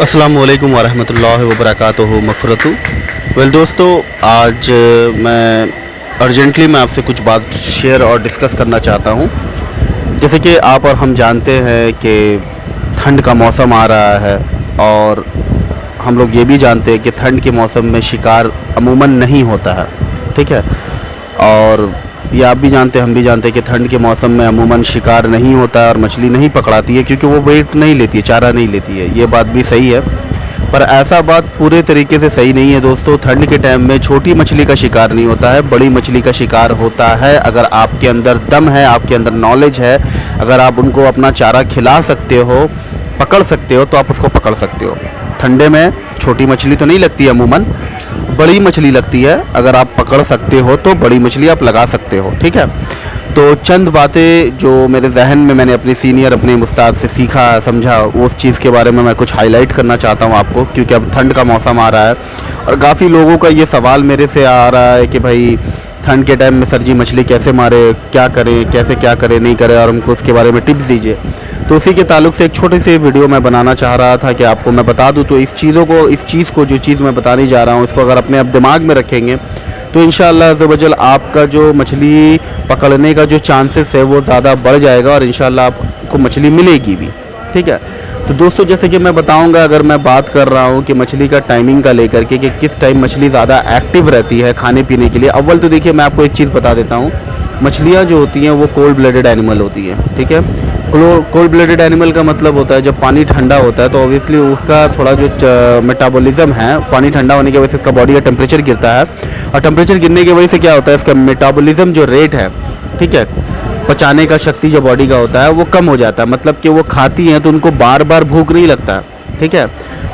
अस्सलाम वालेकुम वरहमतुल्लाहि वबरकातुहू मग़फ़िरतु। वेल दोस्तों, आज मैं आपसे कुछ बात शेयर और डिस्कस करना चाहता हूँ। जैसे कि आप और हम जानते हैं कि ठंड का मौसम आ रहा है और हम लोग ये भी जानते हैं कि ठंड के मौसम में शिकार अमूमन नहीं होता है, ठीक है। और ये आप भी जानते हैं, हम भी जानते हैं कि ठंड के मौसम में अमूमन शिकार नहीं होता है और मछली नहीं पकड़ाती है क्योंकि वो वेट नहीं लेती है, चारा नहीं लेती है। ये बात भी सही है, पर ऐसा बात पूरे तरीके से सही नहीं है दोस्तों। ठंड के टाइम में छोटी मछली का शिकार नहीं होता है, बड़ी मछली का शिकार होता है। अगर आपके अंदर दम है, आपके अंदर नॉलेज है, अगर आप उनको अपना चारा खिला सकते हो, पकड़ सकते हो, तो आप उसको पकड़ सकते हो। ठंडे में छोटी मछली तो नहीं लगती है, अमूमन बड़ी मछली लगती है। अगर आप पकड़ सकते हो तो बड़ी मछली आप लगा सकते हो, ठीक है। तो चंद बातें जो मेरे जहन में मैंने अपने सीनियर, अपने उस्ताद से सीखा, समझा, उस चीज़ के बारे में मैं कुछ हाईलाइट करना चाहता हूँ आपको, क्योंकि अब ठंड का मौसम आ रहा है और काफ़ी लोगों का ये सवाल मेरे से आ रहा है कि भाई ठंड के टाइम में सर जी मछली कैसे मारे, क्या करें, कैसे क्या करें, नहीं करें, और हमको उसके बारे में टिप्स दीजिए। तो उसी के ताल्लुक़ से एक छोटी सी वीडियो मैं बनाना चाह रहा था कि आपको मैं बता दूं। तो इस चीज़ को जो चीज़ मैं बताने जा रहा हूं, इसको अगर अपने आप दिमाग में रखेंगे तो इंशाअल्लाह अज़्ज़ व जल आपका जो मछली पकड़ने का जो चांसेस है वो ज़्यादा बढ़ जाएगा और इंशाअल्लाह आपको मछली मिलेगी भी, ठीक है। तो दोस्तों, जैसे कि मैं बताऊंगा, अगर मैं बात कर रहा हूं कि मछली का टाइमिंग का लेकर के कि किस टाइम मछली ज़्यादा एक्टिव रहती है खाने पीने के लिए। अव्वल तो देखिए, मैं आपको एक चीज़ बता देता हूँ, मछलियाँ जो होती हैं वो कोल्ड ब्लडेड एनिमल होती हैं, ठीक है। कोल्ड ब्लडेड एनिमल का मतलब होता है जब पानी ठंडा होता है तो ऑब्वियसली उसका थोड़ा जो मेटाबॉलिज्म है, पानी ठंडा होने की वजह से इसका बॉडी का टेम्परेचर गिरता है और टेम्परेचर गिरने की वजह से क्या होता है, इसका मेटाबॉलिज्म जो रेट है, ठीक है, पचाने का शक्ति जो बॉडी का होता है वो कम हो जाता है। मतलब कि वो खाती हैं तो उनको बार बार भूख नहीं लगता, ठीक है,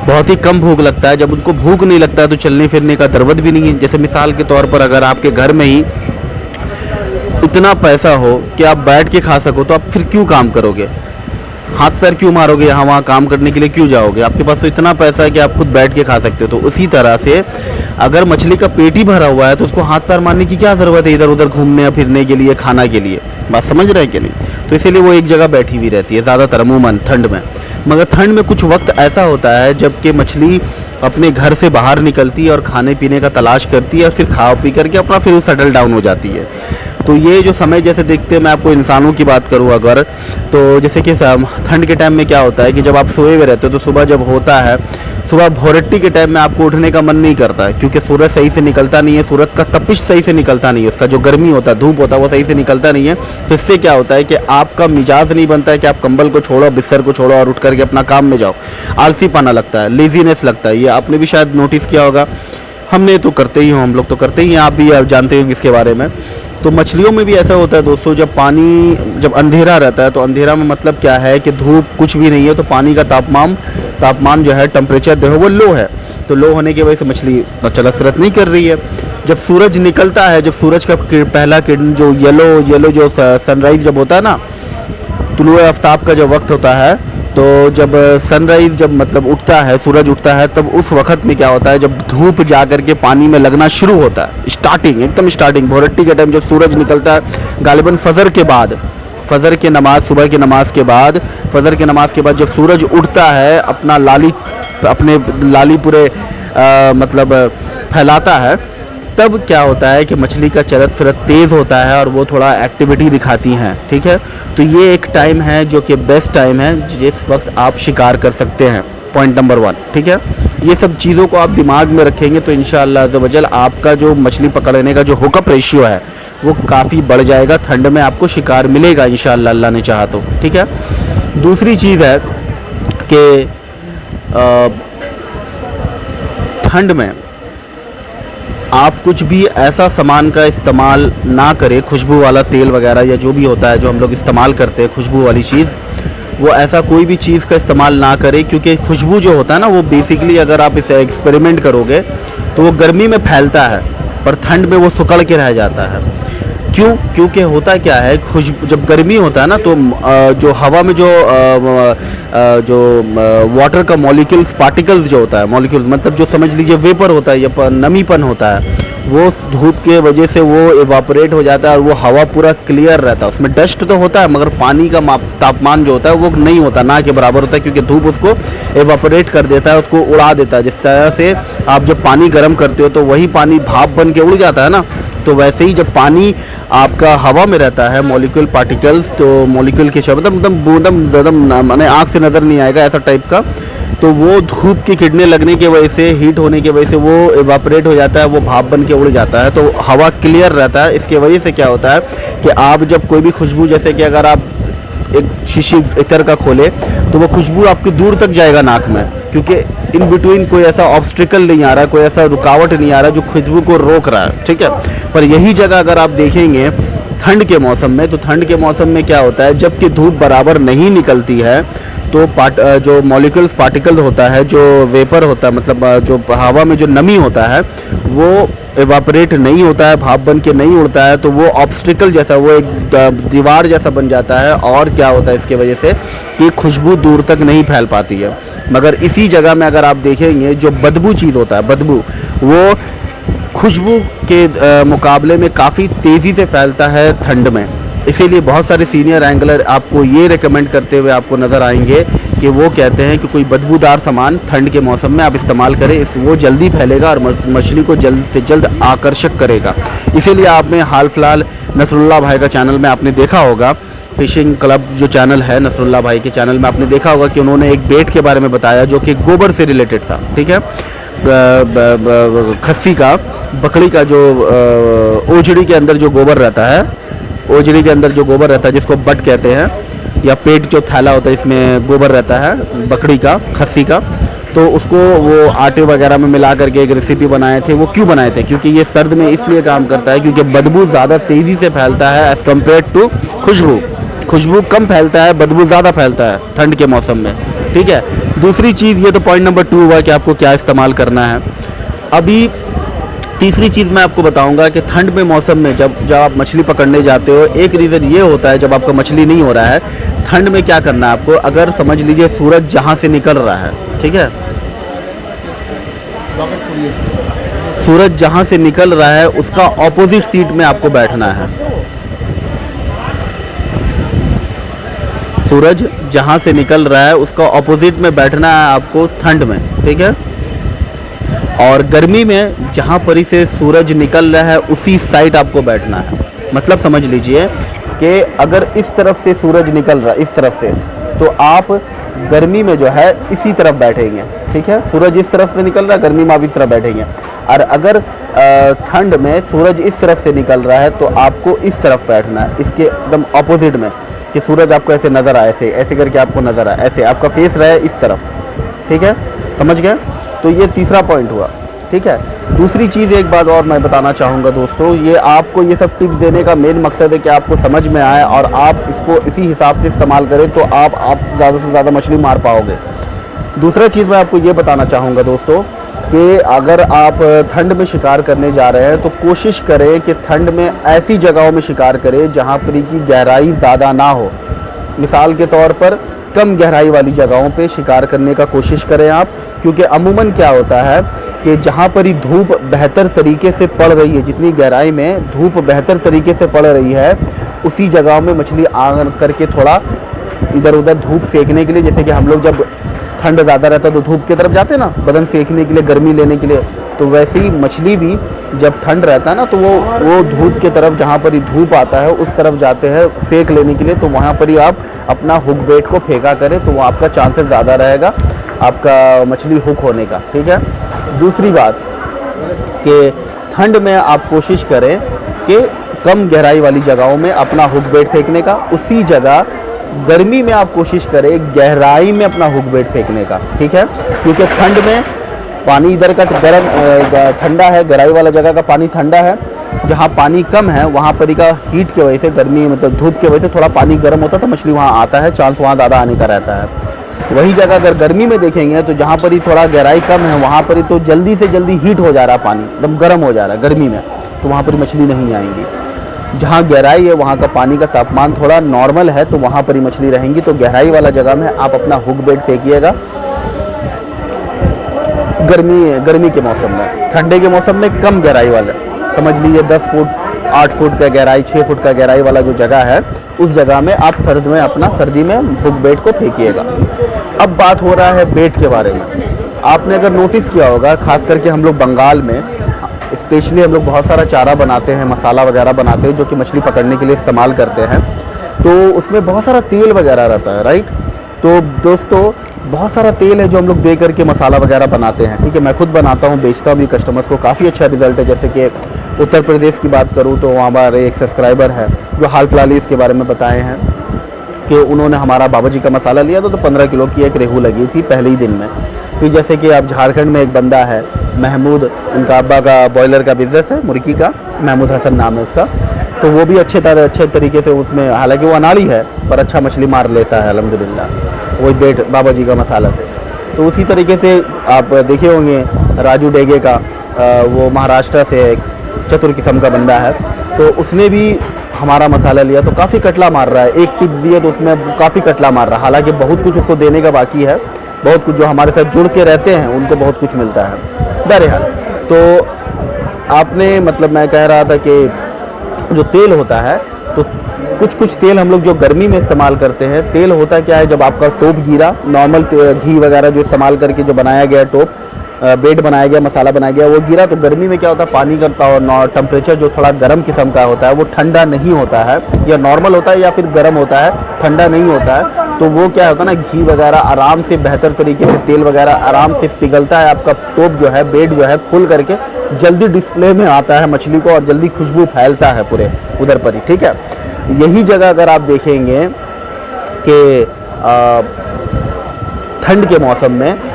बहुत ही कम भूख लगता है। जब उनको भूख नहीं लगता है तो चलने फिरने का दरवत भी नहीं है। जैसे मिसाल के तौर पर अगर आपके घर में ही इतना पैसा हो कि आप बैठ के खा सको तो आप फिर क्यों काम करोगे, हाथ पैर क्यों मारोगे, यहाँ वहाँ काम करने के लिए क्यों जाओगे? आपके पास तो इतना पैसा है कि आप खुद बैठ के खा सकते हो। तो उसी तरह से अगर मछली का पेट ही भरा हुआ है तो उसको हाथ पैर मारने की क्या ज़रूरत है इधर उधर घूमने या फिरने के लिए, खाना के लिए? बात समझ रहे हैं कि नहीं? तो इसीलिए वो एक जगह बैठी हुई रहती है ज़्यादातर अमूमन ठंड में। मगर ठंड में कुछ वक्त ऐसा होता है जबकि मछली अपने घर से बाहर निकलती है और खाने पीने का तलाश करती है और फिर खा पी करके अपना फिर सेटल डाउन हो जाती है। तो ये जो समय, जैसे देखते हैं, मैं आपको इंसानों की बात करूँ अगर, तो जैसे कि ठंड के टाइम में क्या होता है कि जब आप सोए हुए रहते हो तो सुबह जब होता है, सुबह भोरट्टी के टाइम में आपको उठने का मन नहीं करता है क्योंकि सूरज सही से निकलता नहीं है, सूरज का तपिश सही से निकलता नहीं है, उसका जो गर्मी होता है, धूप होता है, वो सही से निकलता नहीं है। तो इससे क्या होता है कि आपका मिजाज नहीं बनता है कि आप कंबल को छोड़ो, बिस्तर को छोड़ो और उठ करके अपना काम में जाओ। आलसीपना लगता है, लेजीनेस लगता है। ये आपने भी शायद नोटिस किया होगा, हमने तो करते ही हो, हम लोग तो करते ही हैं, आप भी जानते होंगे इसके बारे में। तो मछलियों में भी ऐसा होता है दोस्तों, जब अंधेरा रहता है तो अंधेरा में मतलब क्या है कि धूप कुछ भी नहीं है तो पानी का तापमान जो है, टेम्परेचर जो है वो लो है। तो लो होने की वजह से मछली चलत फिरत नहीं कर रही है। जब सूरज निकलता है, जब सूरज का पहला किरण जो येलो जो सनराइज जब होता है ना, तुलुए आफ्ताब का जब वक्त होता है, तो जब सनराइज़ जब मतलब उठता है, सूरज उठता है, तब उस वक्त में क्या होता है, जब धूप जा कर के पानी में लगना शुरू होता है, स्टार्टिंग एकदम स्टार्टिंग भोरट्टी के टाइम जब सूरज निकलता है, गालिबन फजर के बाद, फजर के नमाज, सुबह की नमाज के बाद, फजर के नमाज के बाद जब सूरज उठता है, अपने लाली पूरे मतलब फैलाता है, तब क्या होता है कि मछली का चलत फिरत तेज़ होता है और वो थोड़ा एक्टिविटी दिखाती हैं, ठीक है। तो ये एक टाइम है जो कि बेस्ट टाइम है जिस वक्त आप शिकार कर सकते हैं, पॉइंट नंबर 1, ठीक है। ये सब चीज़ों को आप दिमाग में रखेंगे तो इंशाअल्लाह अज़्ज़ व जल आपका जो मछली पकड़ने का जो हुकअप रेशियो है वो काफ़ी बढ़ जाएगा। ठंड में आपको शिकार मिलेगा इंशाअल्लाह, अल्लाह ने चाहा तो, ठीक है। दूसरी चीज़ है कि ठंड में आप कुछ भी ऐसा सामान का इस्तेमाल ना करें, खुशबू वाला तेल वगैरह या जो भी होता है जो हम लोग इस्तेमाल करते हैं, खुशबू वाली चीज़, वो ऐसा कोई भी चीज़ का इस्तेमाल ना करें क्योंकि खुशबू जो होता है ना, वो बेसिकली अगर आप इसे एक्सपेरिमेंट करोगे तो वो गर्मी में फैलता है पर ठंड में वो सुकड़ के रह जाता है। क्योंकि होता क्या है, खुशबू जब गर्मी होता है ना तो जो हवा में जो वाटर का मॉलिक्यूल्स पार्टिकल्स जो होता है, मॉलिक्यूल्स मतलब जो समझ लीजिए वेपर होता है या नमीपन होता है, वो धूप के वजह से वो इवापोरेट हो जाता है और वो हवा पूरा क्लियर रहता है। उसमें डस्ट तो होता है मगर पानी का तापमान जो होता है वो नहीं होता, ना के बराबर होता है, क्योंकि धूप उसको इवापोरेट कर देता है, उसको उड़ा देता है। जिस तरह से आप जब पानी गर्म करते हो तो वही पानी भाप बन के उड़ जाता है ना, तो वैसे ही जब पानी आपका हवा में रहता है मॉलिक्यूल पार्टिकल्स, तो मॉलिक्यूल के शब्द एकदम माने आँख से नज़र नहीं आएगा ऐसा टाइप का, तो वो धूप की किरणें लगने की वजह से, हीट होने की वजह से वो इवापोरेट हो जाता है, वो भाप बन के उड़ जाता है, तो हवा क्लियर रहता है। इसके वजह से क्या होता है कि आप जब कोई भी खुशबू, जैसे कि अगर आप एक शीशी इतर का खोले तो वो खुशबू आपकी दूर तक जाएगा नाक में, क्योंकि इन बिटवीन कोई ऐसा ऑब्स्टिकल नहीं आ रहा, कोई ऐसा रुकावट नहीं आ रहा जो खुशबू को रोक रहा है, ठीक है। पर यही जगह अगर आप देखेंगे ठंड के मौसम में, तो ठंड के मौसम में क्या होता है, जबकि धूप बराबर नहीं निकलती है तो जो मॉलिक्यूल्स पार्टिकल होता है, जो वेपर होता है, मतलब जो हवा में जो नमी होता है वो एवापोरेट नहीं होता है, भाप बन के नहीं उड़ता है, तो वो ऑब्स्टिकल जैसा, वो एक दीवार जैसा बन जाता है। और क्या होता है इसके वजह से कि खुशबू दूर तक नहीं फैल पाती है। मगर इसी जगह में अगर आप देखेंगे जो बदबू चीज़ होता है, बदबू, वो खुशबू के मुकाबले में काफ़ी तेज़ी से फैलता है ठंड में। इसीलिए बहुत सारे सीनियर एंगलर आपको ये रेकमेंड करते हुए आपको नज़र आएंगे कि वो कहते हैं कि कोई बदबूदार सामान ठंड के मौसम में आप इस्तेमाल करें, वो जल्दी फैलेगा और मछली को जल्द से जल्द आकर्षक करेगा। इसीलिए आपने हाल फिलहाल नसरुल्लाह भाई का चैनल में आपने देखा होगा, फिशिंग क्लब जो चैनल है नसरुल्लाह भाई के चैनल में आपने देखा होगा कि उन्होंने एक बेट के बारे में बताया जो कि गोबर से रिलेटेड था, ठीक है। खस्सी का, बकरी का जो ओजड़ी के अंदर जो गोबर रहता है, ओजड़ी के अंदर जो गोबर रहता है जिसको बट कहते हैं, या पेट जो थैला होता है इसमें गोबर रहता है बकरी का, खस्सी का, तो उसको वो आटे वगैरह में मिला करके एक रेसिपी बनाए थे। वो क्यों बनाए थे? क्योंकि ये सर्द में इसलिए काम करता है क्योंकि बदबू ज़्यादा तेज़ी से फैलता है एज़ कम्पेयर टू खुशबू। खुशबू कम फैलता है, बदबू ज़्यादा फैलता है ठंड के मौसम में, ठीक है। दूसरी चीज़, ये तो पॉइंट नंबर 2 हुआ कि आपको क्या इस्तेमाल करना है। अभी तीसरी चीज़ मैं आपको बताऊंगा कि ठंड में मौसम में जब आप मछली पकड़ने जाते हो, एक रीज़न ये होता है जब आपका मछली नहीं हो रहा है ठंड में क्या करना है आपको, अगर समझ लीजिए सूरज जहाँ से निकल रहा है, ठीक है, सूरज जहाँ से निकल रहा है उसका ऑपोजिट सीट में आपको बैठना है। सूरज जहाँ से निकल रहा है उसका ऑपोजिट में बैठना है आपको ठंड में, ठीक है। और गर्मी में जहाँ पर ही से सूरज निकल रहा है उसी साइड आपको बैठना है। मतलब समझ लीजिए कि अगर इस तरफ से सूरज निकल रहा है, इस तरफ से, तो आप गर्मी में जो है इसी तरफ बैठेंगे, ठीक है। सूरज इस तरफ से निकल रहा है, गर्मी में आप इस तरफ बैठेंगे। और अगर ठंड में सूरज इस तरफ से निकल रहा है तो आपको इस तरफ बैठना है, इसके एकदम ऑपोजिट में, कि सूरज आपको ऐसे नज़र आए, ऐसे ऐसे करके आपको नज़र आए, ऐसे आपका फेस रहे इस तरफ, ठीक है, समझ गए। तो ये तीसरा पॉइंट हुआ, ठीक है। दूसरी चीज़ एक बात और मैं बताना चाहूँगा दोस्तों, ये आपको ये सब टिप्स देने का मेन मकसद है कि आपको समझ में आए और आप इसको इसी हिसाब से इस्तेमाल करें तो आप ज़्यादा से ज़्यादा मछली मार पाओगे। दूसरा चीज़ मैं आपको ये बताना चाहूँगा दोस्तों कि अगर आप ठंड में शिकार करने जा रहे हैं तो कोशिश करें कि ठंड में ऐसी जगहों में शिकार करें जहाँ पर की गहराई ज़्यादा ना हो। मिसाल के तौर पर कम गहराई वाली जगहों पे शिकार करने का कोशिश करें आप, क्योंकि अमूमन क्या होता है कि जहाँ पर ही धूप बेहतर तरीके से पड़ रही है, जितनी गहराई में धूप बेहतर तरीके से पड़ रही है उसी जगहों में मछली आ करके थोड़ा इधर उधर धूप सेकने के लिए, जैसे कि हम लोग जब ठंड ज़्यादा रहता है तो धूप की तरफ जाते हैं ना, बदन सेकने के लिए, गर्मी लेने के लिए, तो वैसे ही मछली भी जब ठंड रहता है ना तो वो धूप की तरफ, जहाँ पर ही धूप आता है उस तरफ जाते हैं सेक लेने के लिए। तो वहाँ पर ही आप अपना हुक बेट को फेंका करें तो वो आपका चांसेस ज़्यादा रहेगा आपका मछली हुक होने का, ठीक है। दूसरी बात कि ठंड में आप कोशिश करें कि कम गहराई वाली जगहों में अपना हुक बेट फेंकने का, उसी जगह गर्मी में आप कोशिश करें गहराई में अपना हुक बेट फेंकने का, ठीक है। क्योंकि ठंड में पानी इधर का गर्म ठंडा है, गहराई वाला जगह का पानी ठंडा है, जहाँ पानी कम है वहाँ पर का हीट की वजह से, गर्मी मतलब धूप की वजह से थोड़ा पानी गर्म होता है तो मछली वहाँ आता है, चांस वहाँ ज़्यादा आने का रहता है। वही जगह अगर गर्मी में देखेंगे तो जहाँ पर ही थोड़ा गहराई कम है वहाँ पर ही तो जल्दी से जल्दी हीट हो जा रहा है, पानी एकदम गर्म हो जा रहा है गर्मी में, तो वहाँ पर मछली नहीं आएंगी। जहाँ गहराई है वहाँ का पानी का तापमान थोड़ा नॉर्मल है, तो वहाँ पर ही मछली रहेंगी। तो गहराई वाला जगह में आप अपना हुक बेट फेंकिएगा गर्मी के मौसम में। ठंडे के मौसम में कम गहराई वाला, समझ लीजिए 10 फुट 8 फुट का गहराई, 6 फुट का गहराई वाला जो जगह है, उस जगह में आप सर्दी में हुक बेट को फेंकिएगा। अब बात हो रहा है बेट के बारे में। आपने अगर नोटिस किया होगा, खास करके हम लोग बंगाल में स्पेशली हम लोग बहुत सारा चारा बनाते हैं, मसाला वगैरह बनाते हैं जो कि मछली पकड़ने के लिए इस्तेमाल करते हैं, तो उसमें बहुत सारा तेल वगैरह रहता है, राइट। तो दोस्तों बहुत सारा तेल है जो हम लोग दे करके मसाला वगैरह बनाते हैं, ठीक है। मैं खुद बनाता हूँ, बेचता भी कस्टमर्स को, काफ़ी अच्छा रिजल्ट है। जैसे कि उत्तर प्रदेश की बात करूँ तो वहाँ हमारे एक सब्सक्राइबर है जो हाल फिलहाल ही इसके बारे में बताए हैं कि उन्होंने हमारा बाबा जी का मसाला लिया तो 15 किलो की एक रेहू लगी थी पहले ही दिन में। फिर जैसे कि अब झारखंड में एक बंदा है महमूद, उनका अब्बा का बॉयलर का बिज़नेस है मुर्गी का, महमूद हसन नाम है उसका, तो वो भी अच्छे तरीके से उसमें, हालांकि वो अनाड़ी है पर अच्छा मछली मार लेता है अल्हम्दुलिल्लाह, वही बेट बाबा जी का मसाला से। तो उसी तरीके से आप देखे होंगे राजू डेगे का, वो महाराष्ट्र से एक चतुर किस्म का बंदा है, तो उसने भी हमारा मसाला लिया तो काफ़ी कटला मार रहा है। एक टिप्स दिए तो उसमें काफ़ी कटला मार रहा है, हालांकि बहुत कुछ उसको देने का बाकी है, बहुत कुछ जो हमारे साथ जुड़ के रहते हैं उनको बहुत कुछ मिलता है। बहरहाल तो आपने मतलब मैं कह रहा था कि जो तेल होता है, तो कुछ तेल हम लोग जो गर्मी में इस्तेमाल करते हैं, तेल होता क्या है, जब आपका टोप गिरा, नॉर्मल घी वगैरह जो इस्तेमाल करके जो बनाया गया टोप, बेट बनाया गया, मसाला बनाया गया, वो गिरा, तो गर्मी में क्या होता है, पानी करता और टेम्परेचर जो थोड़ा गर्म किस्म का होता है वो ठंडा नहीं होता है, या नॉर्मल होता है या फिर गर्म होता है, ठंडा नहीं होता है। तो वो क्या होता है ना, घी वगैरह आराम से बेहतर तरीके से, तेल वगैरह आराम से पिघलता है, आपका टोप जो है, बेट जो है खुल करके जल्दी डिस्प्ले में आता है मछली को और जल्दी खुशबू फैलता है पूरे उधर पर ही, ठीक है। यही जगह अगर आप देखेंगे कि ठंड के मौसम में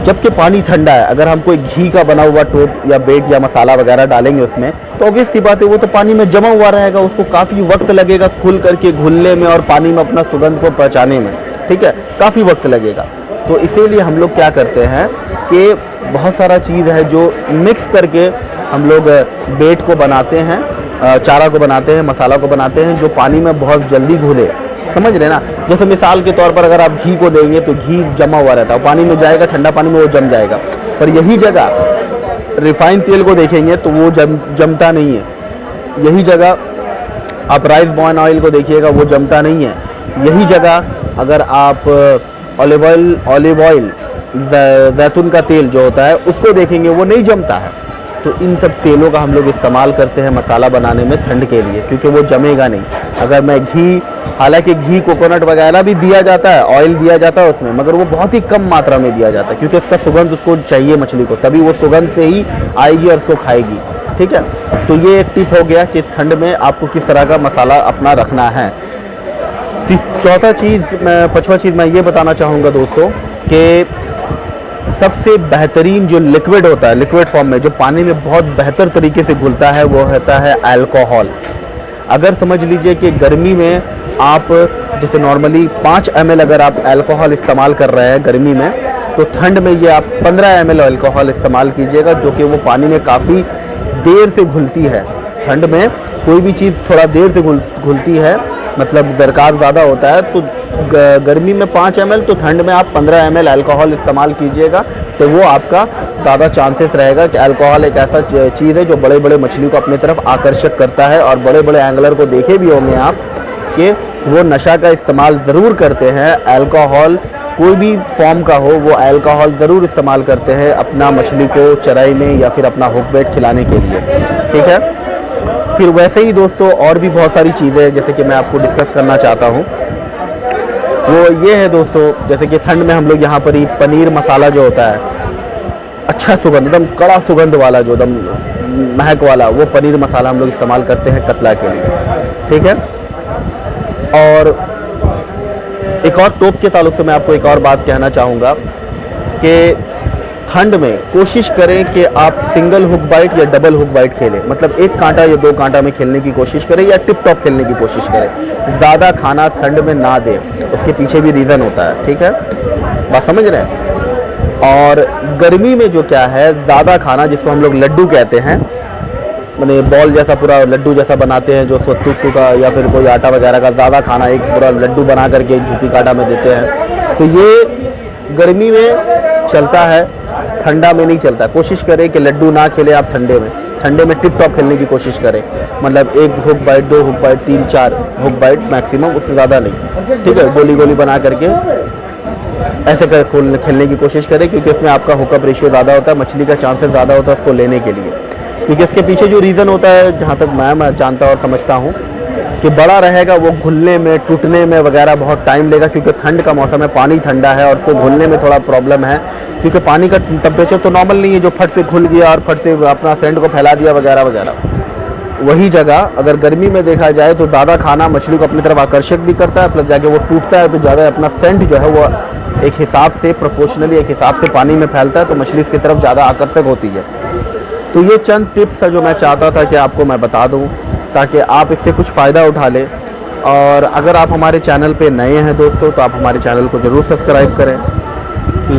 जबकि पानी ठंडा है, अगर हम कोई घी का बना हुआ टोप या बेट या मसाला वगैरह डालेंगे उसमें, तो ऑब्वियस सी बात है वो तो पानी में जमा हुआ रहेगा, उसको काफ़ी वक्त लगेगा खुल करके घुलने में और पानी में अपना सुगंध को पहचाने में, ठीक है, काफ़ी वक्त लगेगा। तो इसीलिए हम लोग क्या करते हैं कि बहुत सारा चीज़ है जो मिक्स करके हम लोग बेट को बनाते हैं, चारा को बनाते हैं, मसाला को बनाते हैं, जो पानी में बहुत जल्दी घुले, समझ रहे ना। जैसे मिसाल के तौर पर अगर आप घी को देंगे तो घी जमा हुआ रहता है, पानी में जाएगा, ठंडा पानी में वो जम जाएगा, पर यही जगह रिफाइंड तेल को देखेंगे तो वो जमता नहीं है। यही जगह आप राइस ब्रान ऑयल को देखिएगा, वो जमता नहीं है। यही जगह अगर आप ऑलिव ऑयल जैतून का तेल जो होता है उसको देखेंगे, वो नहीं जमता है। तो इन सब तेलों का हम लोग इस्तेमाल करते हैं मसाला बनाने में ठंड के लिए, क्योंकि वो जमेगा नहीं। अगर मैं घी, हालांकि घी कोकोनट वगैरह भी दिया जाता है, ऑयल दिया जाता है उसमें, मगर वो बहुत ही कम मात्रा में दिया जाता है, क्योंकि उसका सुगंध उसको चाहिए मछली को, तभी वो सुगंध से ही आएगी और उसको खाएगी, ठीक है। तो ये एक टिप हो गया कि ठंड में आपको किस तरह का मसाला अपना रखना है। पांचवा चीज़ मैं ये बताना चाहूँगा दोस्तों कि सबसे बेहतरीन जो लिक्विड होता है, लिक्विड फॉर्म में जो पानी में बहुत बेहतर तरीके से घुलता है, वो होता है अल्कोहल। अगर समझ लीजिए कि गर्मी में आप जैसे नॉर्मली 5 ml अगर आप अल्कोहल इस्तेमाल कर रहे हैं गर्मी में, तो ठंड में ये आप 15 ml अल्कोहल इस्तेमाल कीजिएगा, जो कि वो पानी में काफ़ी देर से घुलती है। ठंड में कोई भी चीज़ थोड़ा देर से घुलती है, मतलब दरकार ज़्यादा होता है, तो गर्मी में 5 ml, तो ठंड में आप 15 ml अल्कोहल इस्तेमाल कीजिएगा, तो वो आपका ज़्यादा चांसेस रहेगा कि अल्कोहल एक ऐसा चीज़ है जो बड़े बड़े मछली को अपनी तरफ आकर्षक करता है। और बड़े बड़े एंगलर को देखे भी होंगे आप कि वो नशा का इस्तेमाल ज़रूर करते हैं, अल्कोहल कोई भी फॉर्म का हो, वो अल्कोहल ज़रूर इस्तेमाल करते हैं अपना मछली को चराई में या फिर अपना हुक बेट खिलाने के लिए, ठीक है। फिर वैसे ही दोस्तों और भी बहुत सारी चीज़ें जैसे कि मैं आपको डिस्कस करना चाहता हूँ, वो ये है दोस्तों, जैसे कि ठंड में हम लोग यहाँ पर ही पनीर मसाला जो होता है, अच्छा सुगंध, एकदम कड़ा सुगंध वाला, जो एकदम महक वाला, वो पनीर मसाला हम लोग इस्तेमाल करते हैं कतला के लिए, ठीक है। और एक और टोप के ताल्लुक से मैं आपको एक और बात कहना चाहूँगा कि ठंड में कोशिश करें कि आप सिंगल हुक बाइट या डबल हुक बाइट खेलें, मतलब 1 कांटा या 2 कांटा में खेलने की कोशिश करें या टिप टॉप खेलने की कोशिश करें। ज़्यादा खाना ठंड में ना दें, उसके पीछे भी रीज़न होता है, ठीक है, बात समझ रहे हैं। और गर्मी में जो क्या है, ज़्यादा खाना जिसको हम लोग लड्डू कहते हैं, मैंने बॉल जैसा पूरा लड्डू जैसा बनाते हैं, जो सत्तू का या फिर कोई आटा वगैरह का ज़्यादा खाना एक पूरा लड्डू बना करके झुकी काटा में देते हैं। तो ये गर्मी में चलता है, ठंडा में नहीं चलता। कोशिश करें कि लड्डू ना खेलें आप ठंडे में टिप टॉप खेलने की कोशिश करें, मतलब 1 hook bite, 2 hook bite, 3-4 hook bite maximum, उससे ज़्यादा नहीं, ठीक है। गोली गोली बना करके ऐसे कर खेलने की कोशिश करें, क्योंकि इसमें आपका हुकअप रेशियो ज़्यादा होता है, मछली का चांसेस ज़्यादा होता है उसको लेने के लिए। क्योंकि इसके पीछे जो रीज़न होता है, जहाँ तक मैं जानता और समझता हूँ, कि बड़ा रहेगा वो घुलने में, टूटने में वगैरह बहुत टाइम लेगा, क्योंकि ठंड का मौसम है, पानी ठंडा है और उसको घुलने में थोड़ा प्रॉब्लम है, क्योंकि पानी का टेम्परेचर तो नॉर्मल नहीं है जो फट से घुल गया और फट से अपना सेंट को फैला दिया वगैरह वगैरह। वही जगह अगर गर्मी में देखा जाए तो ज़्यादा खाना मछली को अपनी तरफ आकर्षक भी करता है, प्लस जाके वो टूटता है तो ज़्यादा अपना सेंट जो है वो एक हिसाब से प्रोपोर्शनली एक हिसाब से पानी में फैलता है, तो मछली इसकी तरफ ज़्यादा आकर्षक होती है। तो ये चंद टिप्स है जो मैं चाहता था कि आपको मैं बता दूं, ताकि आप इससे कुछ फ़ायदा उठा लें। और अगर आप हमारे चैनल पे नए हैं दोस्तों, तो आप हमारे चैनल को ज़रूर सब्सक्राइब करें,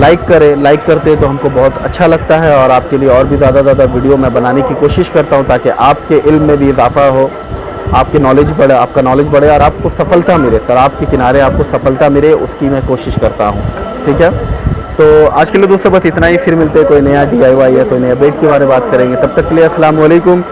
लाइक करें। लाइक करते तो हमको बहुत अच्छा लगता है और आपके लिए और भी ज़्यादा वीडियो मैं बनाने की कोशिश करता हूँ, ताकि आपके इल्म में भी इजाफा हो, आपकी नॉलेज बढ़े, आपका नॉलेज बढ़े और आपको सफलता मिले, तालाब के किनारे आपको सफलता मिले, उसकी मैं कोशिश करता हूँ, ठीक है। तो आज के लिए दोस्तों बस इतना ही, फिर मिलते हैं कोई नया DIY या कोई नया बेट के बारे में बात करेंगे। तब तक के लिए अस्सलाम वालेकुम।